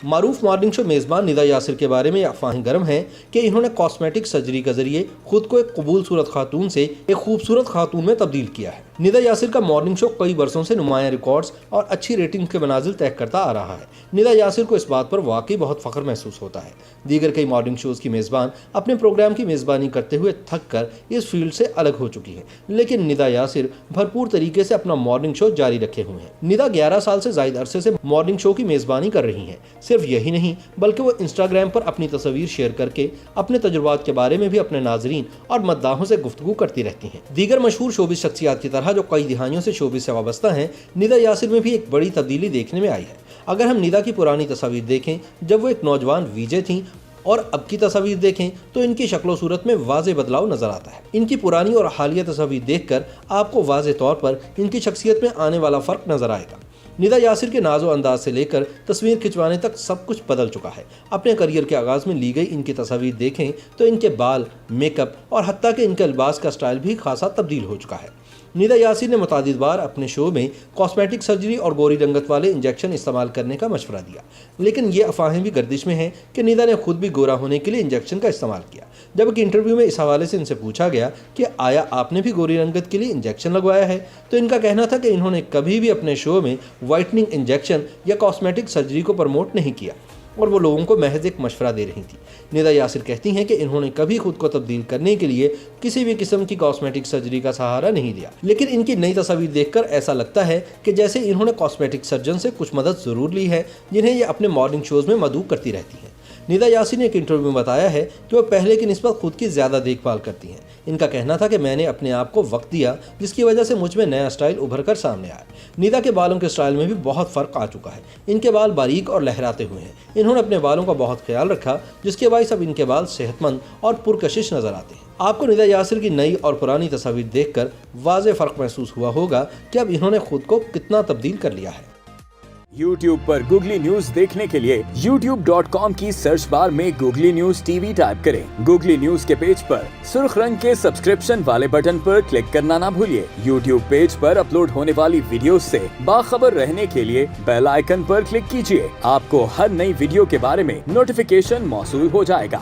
معروف morning show میزبان ندا یاسر کے بارے میں افواہیں گرم ہیں کہ انہوں نے کاسمیٹک سرجری کے ذریعے خود کو ایک قبول صورت خاتون سے ایک خوبصورت خاتون میں تبدیل کیا ہے۔ ندا یاسر کا مارننگ شو کئی برسوں سے نمایاں ریکارڈز اور اچھی ریٹنگ کے منازل طے کرتا آ رہا ہے۔ ندا یاسر کو اس بات پر واقعی بہت فخر محسوس ہوتا ہے۔ دیگر کئی مارننگ شوز کی میزبان اپنے پروگرام کی میزبانی کرتے ہوئے تھک کر اس فیلڈ سے الگ ہو چکی ہیں، لیکن ندا یاسر بھرپور طریقے سے اپنا مارننگ شو جاری رکھے ہوئے ہیں۔ ندا 11 سال سے زائد عرصے سے مارننگ شو کی میزبانی کر رہی ہیں۔ صرف یہی نہیں بلکہ وہ انسٹاگرام پر اپنی تصاویر شیئر کر کے اپنے تجربات کے بارے میں بھی اپنے ناظرین اور مداحوں سے گفتگو کرتی رہتی ہیں۔ دیگر مشہور شوبز شخصیات کی طرح جو کئی دہائیوں سے شوبز سے وابستہ ہیں، ندا یاسر میں بھی ایک بڑی تبدیلی دیکھنے میں آئی ہے۔ اگر ہم ندا کی پرانی تصاویر دیکھیں جب وہ ایک نوجوان وی جے تھیں اور اب کی تصاویر دیکھیں تو ان کی شکل و صورت میں واضح بدلاؤ نظر آتا ہے۔ ان کی پرانی اور حالیہ تصاویر دیکھ کر آپ کو واضح طور پر ان کی شخصیت میں آنے والا فرق نظر آئے گا۔ ندا یاسر کے ناز و انداز سے لے کر تصویر کھنچوانے تک سب کچھ بدل چکا ہے۔ اپنے کریئر کے آغاز میں لی گئی ان کی تصاویر دیکھیں تو ان کے بال، میک اپ اور حتیٰ کہ ان کے لباس کا سٹائل بھی خاصا تبدیل ہو چکا ہے۔ ندا یاسر نے متعدد بار اپنے شو میں کاسمیٹک سرجری اور گوری رنگت والے انجیکشن استعمال کرنے کا مشورہ دیا، لیکن یہ افواہیں بھی گردش میں ہیں کہ ندا نے خود بھی گورا ہونے کے لیے انجیکشن کا استعمال کیا۔ جب ایک انٹرویو میں اس حوالے سے ان سے پوچھا گیا کہ آیا آپ نے بھی گوری رنگت کے لیے انجیکشن لگوایا ہے، تو ان کا کہنا تھا کہ انہوں نے کبھی بھی اپنے شو میں وائٹننگ انجیکشن یا کاسمیٹک سرجری کو پروموٹ نہیں کیا اور وہ لوگوں کو محض ایک مشورہ دے رہی تھی۔ ندا یاسر کہتی ہیں کہ انہوں نے کبھی خود کو تبدیل کرنے کے لیے کسی بھی قسم کی کاسمیٹک سرجری کا سہارا نہیں لیا، لیکن ان کی نئی تصاویر دیکھ کر ایسا لگتا ہے کہ جیسے انہوں نے کاسمیٹک سرجن سے کچھ مدد ضرور لی ہے جنہیں یہ اپنے مارننگ شوز میں مدعو کرتی رہتی ہیں۔ ندا یاسر نے ایک انٹرویو میں بتایا ہے کہ وہ پہلے کی نسبت خود کی زیادہ دیکھ بھال کرتی ہیں۔ ان کا کہنا تھا کہ میں نے اپنے آپ کو وقت دیا جس کی وجہ سے مجھ میں نیا سٹائل ابھر کر سامنے آیا۔ ندا کے بالوں کے سٹائل میں بھی بہت فرق آ چکا ہے۔ ان کے بال باریک اور لہراتے ہوئے ہیں۔ انہوں نے اپنے بالوں کا بہت خیال رکھا جس کے باعث اب ان کے بال صحت مند اور پرکشش نظر آتے ہیں۔ آپ کو ندا یاسر کی نئی اور پرانی تصاویر دیکھ کر واضح فرق محسوس ہوا ہوگا کہ اب انہوں نے خود کو کتنا تبدیل کر لیا ہے۔ YouTube پر گوگلی نیوز دیکھنے کے لیے youtube.com کی سرچ بار میں googly news T V type کریں۔ گوگلی نیوز کے پیج پر سرخ رنگ کے سبسکرپشن والے بٹن پر کلک کرنا نہ بھولیے۔ YouTube پیج پر اپلوڈ ہونے والی ویڈیوز سے باخبر رہنے کے لیے بیل آئیکن پر کلک کیجیے۔ آپ کو ہر نئی ویڈیو کے بارے میں نوٹیفیکیشن موصول ہو جائے گا۔